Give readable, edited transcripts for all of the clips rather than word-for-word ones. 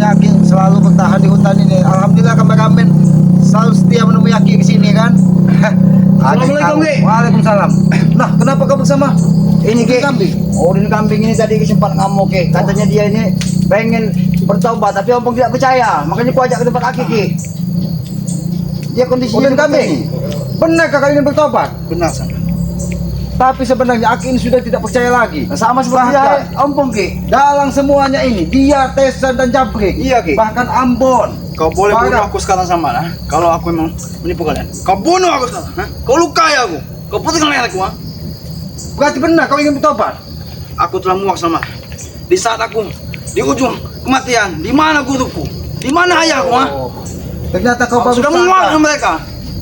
Makanya Aki selalu bertahan di hutan ini. Alhamdulillah kameramen selalu setia menemui Aki ke sini kan. Assalamualaikum, Ki. Waalaikumsalam. Nah, kenapa kau bersama? Ini Ki, Kambing. Odin kambing ini tadi sempat ngamuk Ki. Katanya dia ini pengen bertobat tapi Ompong tidak percaya. Makanya ku ajak ke tempat Aki Ki. Dia kondisinya Odin kambing. Benarkah kau ingin bertobat? benar sama. Tapi sebenarnya Aki ini sudah tidak percaya lagi. Nah, sama seperti Bahkan Ompong Ki. dalang semuanya ini dia, Tesan dan Jabrik. Iya, Ki. Bahkan Ambon. Kau boleh bunuh Parah. aku sekarang sama nah. Kalau aku memang menipu kalian. Kau bunuh aku sekarang. Hah? Kau lukai aku. Kau putihkan leherku. Ha? Berarti benar kau ingin bertobat? Aku telah muak sama. Di saat aku di ujung kematian, di mana guruku? Di mana ayahku? Ha? Ternyata kau baru Sudah muak sadar. dengan mereka.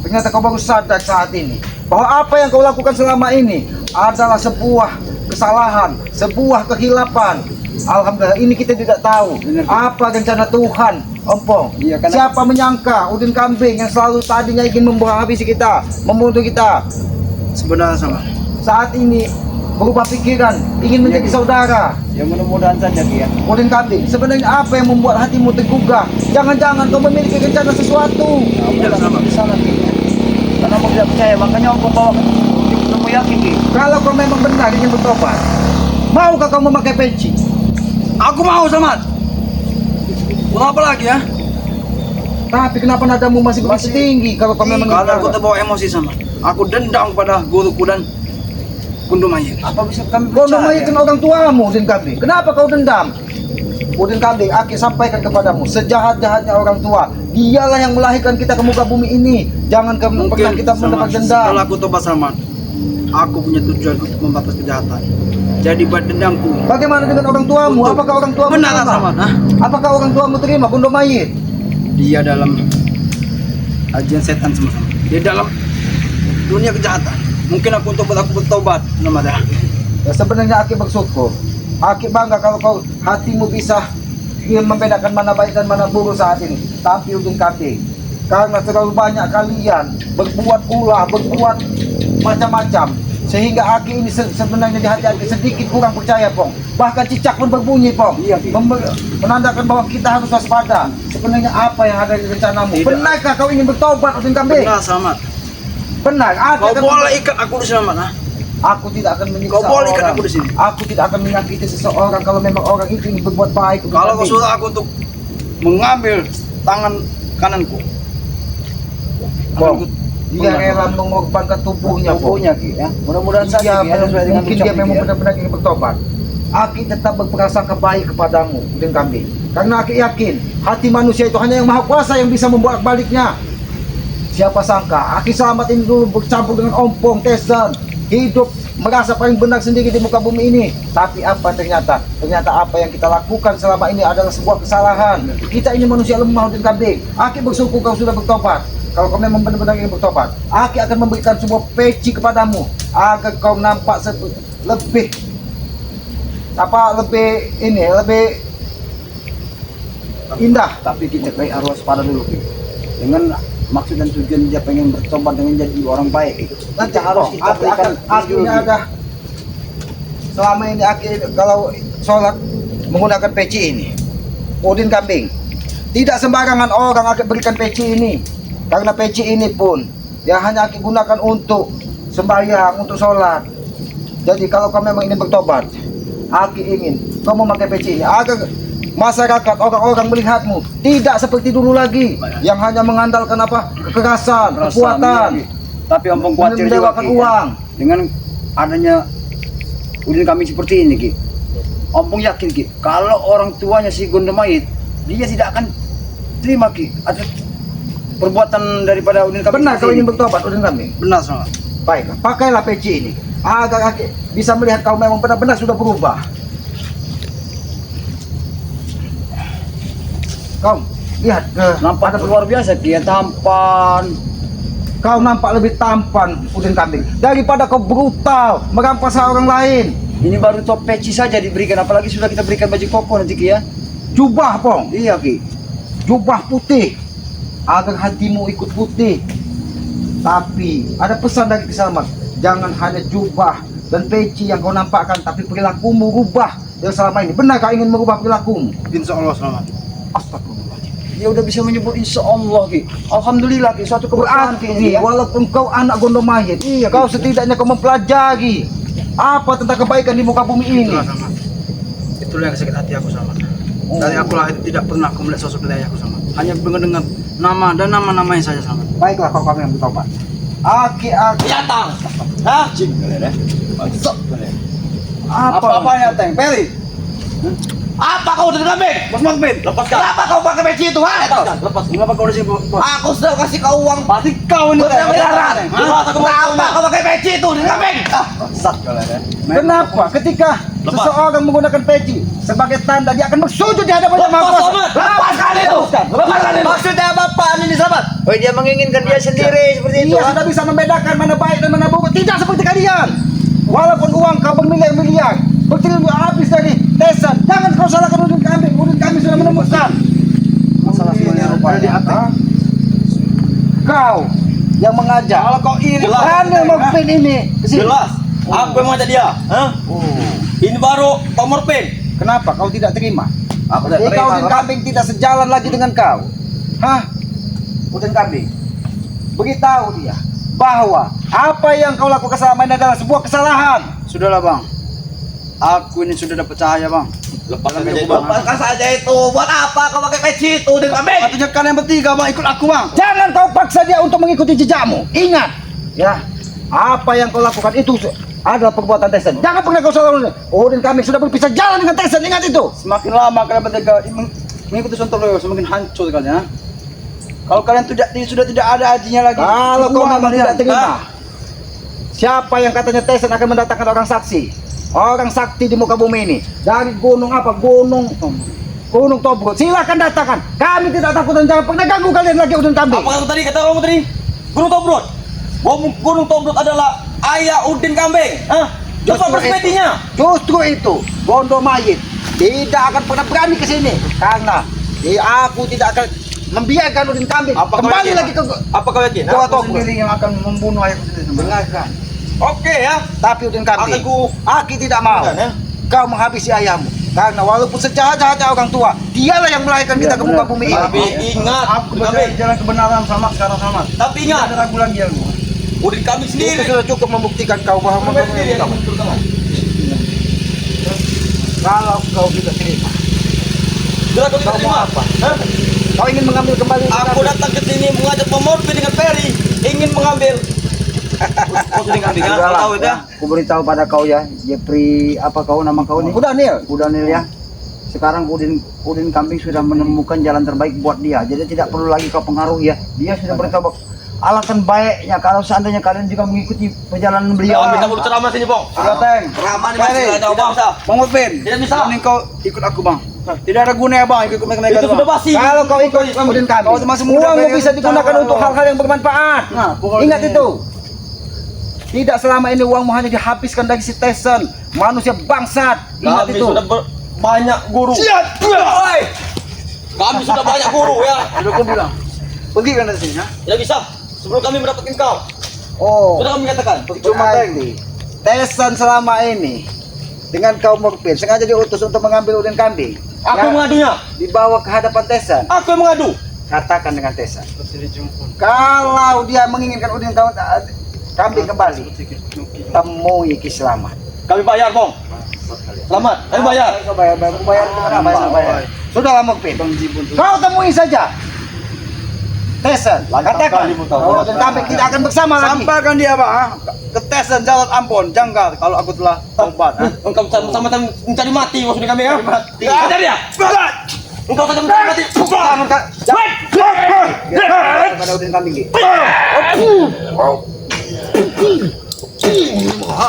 Ternyata kau baru sadar saat ini bahwa apa yang kau lakukan selama ini adalah sebuah kesalahan, sebuah kehilapan. Alhamdulillah ini kita tidak tahu Benar. apa rencana Tuhan, Ompong. Iya, karena- Siapa menyangka Udin kambing yang selalu tadinya ingin membuang habis kita, membunuh kita, Sebenarnya sama. saat ini berubah pikiran, ingin menjadi Iya, saudara. Ya mudah-mudahan saja Ki ya. Udin kambing, sebenarnya apa yang membuat hatimu tergugah? Jangan-jangan kau memiliki rencana sesuatu. Tidak sama. Di sana Ki. Karena Ompong tidak percaya, makanya Ompong bawa ketemu Aki Ki. Kalau kau memang benar ingin bertobat, maukah kau memakai peci? Aku mau sama. Mau apa lagi ya? Tapi kenapa nadamu masih begitu tinggi kalau kau memang ingin Karena aku bertobat? terbawa emosi sama. Aku dendam pada guruku dan Kundumayit. Apa bisa kami Kau percaya? memayikan orang tuamu, Udin kambing. Kenapa kau dendam? Udin kambing, Aki sampaikan kepadamu, sejahat-jahatnya orang tua, dialah yang melahirkan kita ke muka bumi ini. Jangan pernah kita mendapat dendam. Setelah aku tobat sama, aku punya tujuan untuk membatas kejahatan. Jadi buat dendamku. Bagaimana dengan orang tuamu? Untuk- Apakah orang tuamu Benar, terima? Saman, hah? Apakah orang tuamu terima Kundumayit? Dia dalam ajian setan sama-sama. Dia dalam dunia kejahatan. Mungkin aku untuk aku bertobat nama dah. Ya, sebenarnya Aki bersyukur. Aki bangga kalau kau hatimu bisa membedakan mana baik dan mana buruk saat ini. Tapi Udin kambing, karena terlalu banyak kalian berbuat ulah, berbuat macam-macam, sehingga Aki ini sebenarnya di hati Aki sedikit kurang percaya, Pong. Bahkan cicak pun berbunyi, Pong. Iya, Ki. Menandakan bahwa kita harus waspada. Sebenarnya apa yang ada di rencanamu? Tidak. Benarkah kau ingin bertobat, Udin kambing? Benar, Saman. Benar. Kau boleh ikat aku di sana, Saman, hah? Aku tidak akan menyiksa Kau boleh ikat orang. aku di sini. Aku tidak akan menyakiti seseorang kalau memang orang itu ingin berbuat baik. Udin Kalau kau kambing. suruh aku untuk mengambil tangan kananku. Bong, Tanganku- dia rela mengorbankan tubuhnya, Bong. Tubuhnya Ki ya. Mudah-mudahan Dia saja Ki ya, sesuai dengan mungkin ucapan dia Ki, memang ya. benar-benar ingin bertobat. Aki tetap berprasangka baik kepadamu, Udin kambing. Karena Aki yakin hati manusia itu hanya yang maha kuasa yang bisa membolak baliknya. Siapa sangka Aki selamat ini dulu bercampur dengan Ompong, Tesan, hidup merasa paling benar sendiri di muka bumi ini. Tapi apa ternyata? Ternyata apa yang kita lakukan selama ini adalah sebuah kesalahan. Kita ini manusia lemah, Udin kambing. Aki bersyukur kau sudah bertobat. Kalau kau memang benar-benar ingin bertobat, Aki akan memberikan sebuah peci kepadamu agar kau nampak lebih indah. Tapi kita baik harus pada dulu Ki. Dengan maksud dan tujuan dia pengen bertobat dengan jadi orang baik. Nanti harus kita berikan Aki dulu, Ki. ada selama ini Aki kalau sholat menggunakan peci ini, Udin kambing. Tidak sembarangan orang Aki berikan peci ini, karena peci ini pun ya hanya Aki gunakan untuk sembahyang, untuk sholat. Jadi kalau kau memang ingin bertobat, Aki ingin kau memakai peci ini agar masyarakat, orang-orang melihatmu tidak seperti dulu lagi yang hanya mengandalkan apa kekerasan, kekuatan, Iya, Ki. Tapi Ompong khawatir juga mendewakan Ki, ya. uang. Dengan adanya Udin kami seperti ini Ki. Ompong yakin Ki, kalau orang tuanya si Gondomayit, dia tidak akan terima Ki atas perbuatan daripada Udin kami. Benar seperti kalau ini, ingin Ki. bertobat, Udin kambing. Benar, Saman. Baiklah, pakailah peci ini agar Aki bisa melihat kau memang benar-benar sudah berubah. Kau lihat ke Nampak luar biasa Ki, ya, tampan. kau nampak lebih tampan, Udin kambing, daripada kau brutal merampas hak orang lain. Ini baru top peci saja diberikan, apalagi sudah kita berikan baju koko nanti Ki ya. Jubah, Pong, Iya Ki. jubah putih agar hatimu ikut putih. Tapi ada pesan dari Kisamat, jangan hanya jubah dan peci yang kau nampakkan, tapi perilakumu rubah yang selama ini. Benar kau ingin merubah perilakumu? Insya Allah, Saman. Astagfirullah. dia udah bisa menyebut insya Allah Ki. Alhamdulillah Ki, suatu keberkahan Ki ini Berarti ya. walaupun kau anak gondong mayit, kau setidaknya kau mempelajari apa tentang kebaikan di muka bumi ini. Itulah sama. Itulah yang sakit hati aku sama. Dari aku lahir tidak pernah aku melihat sosok dari aku sama. Hanya mendengar nama dan nama-namanya saja sama. Baiklah kau kami yang bertobat. Aki. Yatang. Hah? Cing kalian ya. Bangsat kalian. Apa-apanya Teng? Peri. Apa kau udah kambing? Bos Makbin. Lepaskan. Kenapa kau pakai peci itu? Ha? Lepas. Kenapa kau di sini, Bos? Aku sudah kasih kau uang. Pasti kau ini. Kau sudah miliaran. Hah? Kenapa kau pakai peci itu di kambing? Bangsat kalian ya. Kenapa? Ketika seseorang menggunakan peci sebagai tanda dia akan bersujud di hadapan Yang Maha Lepas, Kuasa. Sobat. Lepaskan itu. Lepaskan itu. Maksudnya apa Pak ini sahabat? Oh dia menginginkan dia sendiri seperti itu. Dia sudah bisa membedakan mana baik dan mana buruk. Tidak seperti kalian. Walaupun uang kau bermiliar-miliar, bertriliun habis dari tesan, jangan kau salahkan Udin kambing. Udin kami sudah menemukan. Masalah semuanya Ada di rupanya. atas. Kau yang mengajak. Kalau kau iri, Daniel Mokpin ini. Kesini. Jelas. Aku yang mengajak dia. Hah? Ini baru Pomorpin. Kenapa kau tidak terima? Aku tidak Jadi kau terima. Udin kambing tidak sejalan lagi dengan kau. Hah? Udin kambing. Beritahu dia bahwa apa yang kau lakukan selama ini adalah sebuah kesalahan. Sudahlah Bang. Aku ini sudah dapat cahaya Bang. Lepaskan Dalam saja hidup, itu. Bang. Lepaskan saja itu. Buat apa kau pakai peci itu di kambing? Artinya kalian bertiga Bang ikut aku Bang. Jangan kau paksa dia untuk mengikuti jejakmu. Ingat, ya, apa yang kau lakukan itu adalah perbuatan Tessen. Jangan pernah kau salah. Udin kambing sudah berpisah jalan dengan Tessen. Ingat itu. Semakin lama kalian bertiga mengikuti Sontoloyo semakin hancur kalian ya. Kalau kalian sudah tidak ada hajinya lagi. Kalau kau keluar memang kalian. tidak terima, Hah? siapa yang katanya Tessen akan mendatangkan orang saksi? Orang sakti di muka bumi ini. Dari gunung apa? Gunung Tobruk. Silakan datangkan. Kami tidak takut dan jangan pernah ganggu kalian lagi Udin kambing. Apa kata kamu tadi? Gunung Tobruk. Gunung Tobruk adalah ayah Udin kambing. Hah? Coba perspektifnya. Justru itu, Bondo Mayit tidak akan pernah berani ke sini karena aku tidak akan membiarkan Udin kambing Apa kau kembali yakin? lagi ke Apa kau yakin? Gua Aku Tobruk. sendiri yang akan membunuh ayahku sendiri. Dengarkan. Oke ya. Tapi Udin kambing, Aki tidak mau. Ya. Kau menghabisi ayahmu karena walaupun sejahat-jahatnya orang tua, dialah yang melahirkan kita ke muka bumi ini. Tapi ingat, Aku Udin berada kambing. di jalan kebenaran sama sekarang sama. Tapi Tidak ingat, ada ragu lagi ya. Udin kambing Itu sendiri. sudah cukup membuktikan kau bahwa Kambing sendiri yang kamu. betul kamu. Kalau kau tidak terima, Jelas kau tidak kau mau terima. apa? Hah? Kau ingin mengambil kembali Aku datang ke sini mengajak Pomorpin dengan Ferry, ingin mengambil. Kau Udin kambing ya? Kau tahu itu ya? Aku beritahu pada kau ya, Jepri apa kau nama kau nih? Udah Nil. Udah Nil ya. Sekarang Udin kambing sudah menemukan jalan terbaik buat dia. Jadi tidak perlu lagi kau pengaruhi ya. Dia sudah beritahu alasan baiknya kalau seandainya kalian juga mengikuti perjalanan beliau. Kau minta dulu ceramah sini, Bang. Sudah Teng. Ceramah ini masih Ferry, ada Bang. Bang Mupin. Tidak bisa. Mending kau ikut aku Bang. Tidak ada gunanya Bang ikut mereka Itu sudah Bang. basi. Kalau kau ikut Udin Kau kambing, masih muda, uangmu Ferry, bisa digunakan jangan untuk kau. hal-hal yang bermanfaat. Nah, pokoknya Ingat ini. itu. Tidak selama ini uangmu hanya dihabiskan dari si Tessen, manusia bangsat. Ingat Kami itu. sudah banyak guru. Oi. Kami sudah banyak guru ya. Sudah kau bilang. Pergi kan dari sini ya. Tidak bisa. Sebelum kami mendapatkan kau, Oh, sudah kami katakan. Cuma berarti Tessen selama ini dengan kaum Murpin sengaja diutus untuk mengambil Udin kambing. Aku yang mengadunya. Dibawa ke hadapan Tessen. Aku yang mengadu. Katakan dengan Tessen, Seperti dijemput. kalau dia menginginkan Udin kambing kembali, temui Ki Selamat. Kami bayar, Bang. Selamat. Kami bayar. Kau bayar kemana? Bayar. Sudahlah Murpin. Bang Jibun tuh. Kau temui saja Tessen, katakan kali mu tahu. bahwa Udin kambing tidak akan bersama lagi. Sampaikan dia Bang, ha? Ke Tessen jalan Ampon, janggal kalau aku telah taubat. Ha? Engkau sama-sama mencari mati maksudnya kami ya. Mati. Ada dia. Engkau saja mencari mati. Pada Udin kambing Ki.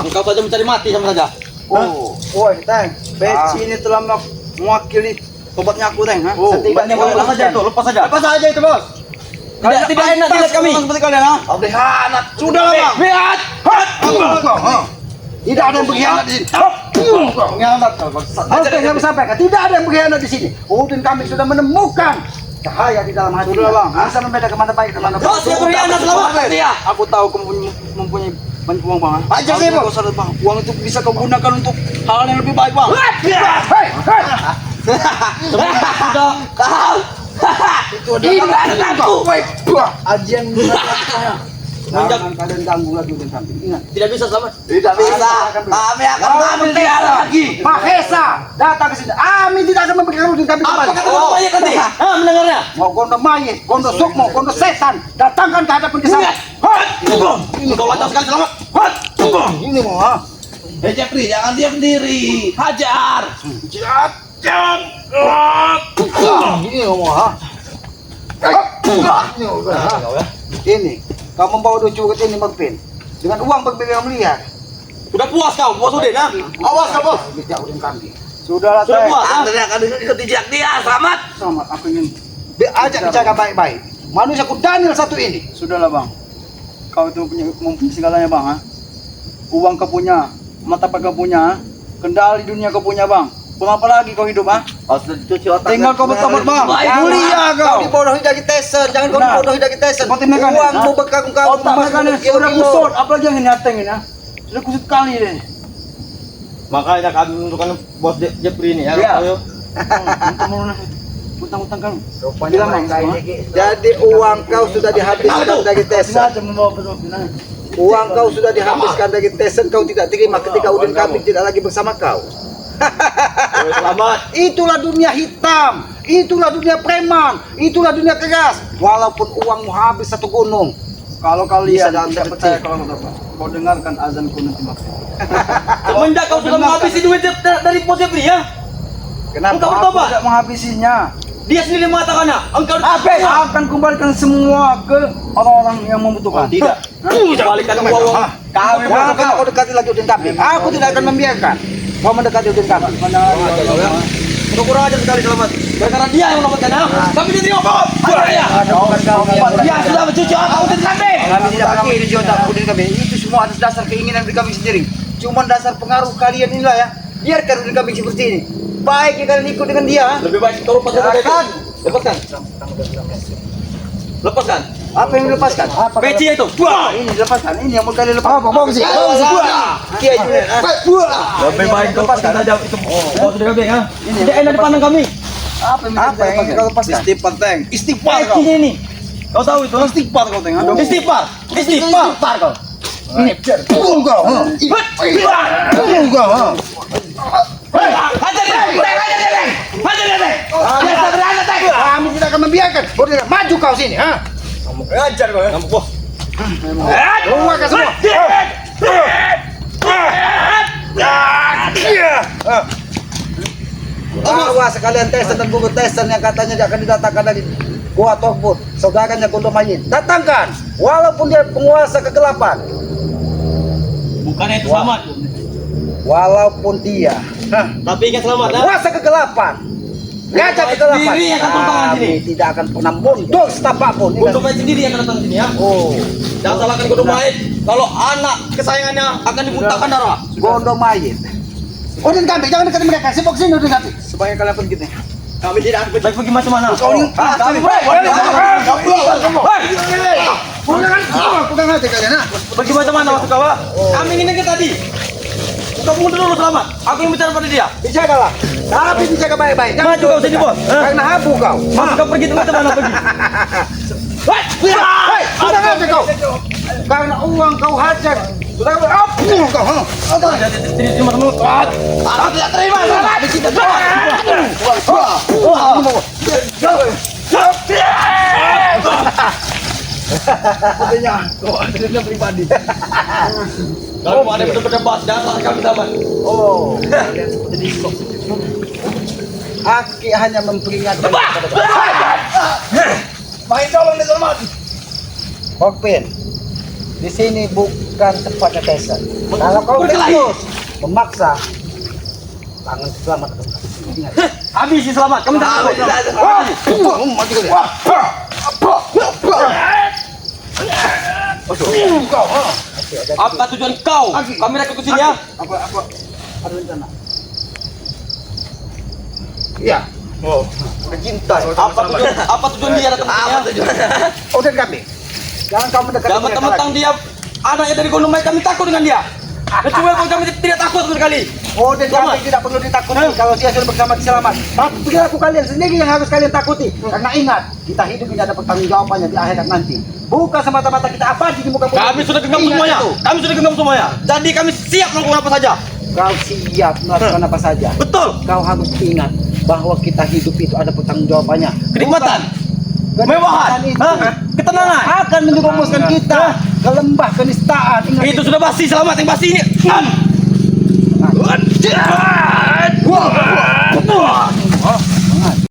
Engkau saja mencari mati sama saja. Oh, Woi, Teng, Beci ini telah mewakili tobatnya aku, Teng. Ha? Setidaknya kau lepas saja itu, lepas saja. apa saja itu bos? Tidak enak dilihat kami. Seperti kalian, ha? Berkhianat. Sudahlah, Bang. Lihat. Tidak ada yang berkhianat di sini. Pengkhianat kau, bangsat. Oke, yang sampaikan tidak ada yang berkhianat di sini. Udin kambing sudah menemukan cahaya di dalam hati. Sudah, Bang. Bisa membedakan mana baik dan mana buruk. Terus dia berkhianat selamat dia. Aku tahu kamu mempunyai banyak uang, Bang. Ha? Ajar Harusnya dia, Bang. kau sadar, Bang. Uang itu bisa kau gunakan untuk hal yang lebih baik, Bang. Hei, hei. Sudah kau Itu dia aku. Ajian Jangan kalian ganggu lagi Udin Kambing. Ingat. Tidak bisa selamat. Tidak bisa. Kami akan memelihara lagi. Mahesa datang ke sini. Kami tidak akan memberikan Udin Kambing Apa kembali. kata Gondok Mayit nanti? Hah, mendengarnya? Mau gondo mayit, gondo sukmo, gondo setan, datangkan ke hadapan kita. Hot! Engkau lancar sekali selamat. Hot! Ini mau ha? Hei Jeffrey, jangan diam sendiri. Hajar. Ini mau ha? Ini, kau membawa dua cugut ini Magpin dengan uang berbilion miliar. Sudah puas kau, Bos Udin, ha? Awas kau, Bos. Tidak Udin Kambing. Sudahlah Sudah saya. puas, ha? Anda akan ikut jejak dia, selamat. Selamat, aku ingin ajak bicara baik-baik. Manusia ku Daniel satu ini. Sudahlah bang, kau itu mempunyai segalanya bang, ha? Uang kau punya, mata kau punya, kendali dunia kau punya bang. Mau apa lagi kau hidup, ha? Harus dicuci otak. Tinggal kau bertobat bang. Mulia kau. Kau dibodohi dari Tyson, jangan kau Benar. dibodohi dari Tyson. Seperti mereka nih, Uangmu ha? berkagum-kagum. Otak mereka nih sudah kusut, apalagi yang ini ateng ini, ha? Sudah kusut kali deh. Makanya kami menentukan Bos Jeffrey ini, ya. Iya. Ayo. Utang-utang kan. Rupanya Bilang mereka bang, ini. Jadi uang kau sudah dihabiskan dari Tyson. sengaja membawa bilang. Uang kau sudah dihabiskan dari Tyson, kau tidak terima ketika Udin Kambing tidak lagi bersama kau. Selamat. Itulah dunia hitam, itulah dunia preman, itulah dunia keras. Walaupun uangmu habis satu gunung. Kalau kalian dalam tidak seperti- percaya kalau kau dengarkan azanku nanti bang. Semenjak kau sudah menghabisi duit dari Bos Jeffrey, ya? Kenapa Engkau aku bertobat? tidak menghabisinya? Dia sendiri mengatakannya. Engkau Habis akan kembalikan semua ke orang-orang yang membutuhkan. Tidak. Kembalikan uang. Kami Jangan kau dekati lagi Udin Kambing. Aku tidak akan membiarkan kau mendekati Udin Kambing. Udah kurang ajar sekali selamat. Karena dia yang mendapatkan, ha? Kami tidak terima apa? Ya. Dia sudah mencuci otak Udin Kambing. Kami tidak pakai ini otak Udin Kambing. Itu semua atas dasar keinginan Udin Kambing sendiri. Cuma dasar pengaruh kalian inilah ya. Biarkan Udin Kambing seperti ini. Baik ya kalian ikut dengan dia. Lebih baik kau lepaskan saja itu. Lepaskan. Lepaskan. Apa yang dilepaskan? Apa Peci itu. ini dilepaskan. Ini yang mau kalian lepaskan. Apa? Bagus sih. Kia Julian. Lebih baik kau lepaskan saja itu. Bos Udin Kambing, ha? Tidak enak dipandang kami. Apa yang ingin kau lepaskan? Istighfar teng. Istighfar kau. Pecinya ini. Kau tahu itu? Istighfar kau teng. Istighfar. Istighfar. kau. Tunggu kau. Tunggu kau. Hajar dia. Hajar dia. Biasa beranak, Teng. Kami tidak akan membiarkan. Udah maju kau sini, ha? Hajar kau, ya. Kamu bos. Keluar kau semua. Awas sekalian Tyson dan Gugu Tyson yang katanya dia akan didatangkan dari Gua Togbut, saudaranya Gondok Mayit. Datangkan, walaupun dia penguasa kegelapan, Bukannya itu selamat. walaupun dia Tapi ingat selamat, ha? penguasa kegelapan, raja kegelapan, Sendiri yang akan tontongan sini. kami tidak akan pernah mundur setapak pun. Gondok Mayit sendiri yang akan datang sini, ya. Oh, Jangan salahkan Gondok Mayit. Kalau anak kesayangannya akan dimuntahkan darah. Gondok Mayit. Udin Kambing, jangan dekat mereka. Sibuk sini Udin Kambing. Sebagai kalian pergi teng. Kami tidak akan baik pergi macam mana. Kau ini- Kami Pegang hati kalian, ha? pergi macam mana maksud kau? Kami ingin ke tadi. Kau mundur dulu selamat. Aku yang bicara pada dia. Dijagalah. Tapi dijaga baik-baik. Jangan Maju kau sini, Bos. Karena habu kau. Masuk kau pergi tempat mana pergi. Hei, pegang hati kau. Karena uang kau hajar. Sudah apa kau? Ha? Terima teman. Aku tidak terima. Selamat. Sepertinya kau adanya pribadi. Kalau mau ada berdebat, jangan salahkan kami selamat. Oh. Aki hanya memperingatkan kepada kau. Main tolong nih selamat. Hokpin, di sini bukan tempatnya Tyson. Kalau kau Berkelahi. terus memaksa, tangan selamat. Ingat. Habis si selamat. Kami tak tahu. Mati kau dia. Kau, ha? Apa tujuan kau? Kami nak ke sini, ya. Apa ada rencana? Iya. Oh, mencintai. Apa tujuan dia datang ke sini? Ya? Udin Kambing. Jangan kau mendekati Jangan mereka mentang-mentang lagi. dia anaknya dari Gondok Mayit, kami takut dengan dia. Kecuali pun kami tidak takut sama sekali. Oh, dan kambing tidak perlu ditakuti kalau dia sudah bersama selamat. Tapi perilaku kalian sendiri yang harus kalian takuti. Karena ingat, kita hidup ini ada pertanggungjawabannya di akhirat nanti. Bukan semata-mata kita abadi di muka bumi. Kami sudah genggam Ingat semuanya. itu. Kami sudah genggam semuanya. Jadi kami siap melakukan apa saja. Kau siap melakukan apa saja. Betul. Kau harus ingat bahwa kita hidup itu ada pertanggungjawabannya. Kenikmatan, Bukan kemewahan, itu hah? Ketenangan. akan menjerumuskan kita ke lembah kenistaan. Ingat Itu sudah pasti, selamat yang pasti ini. Wah.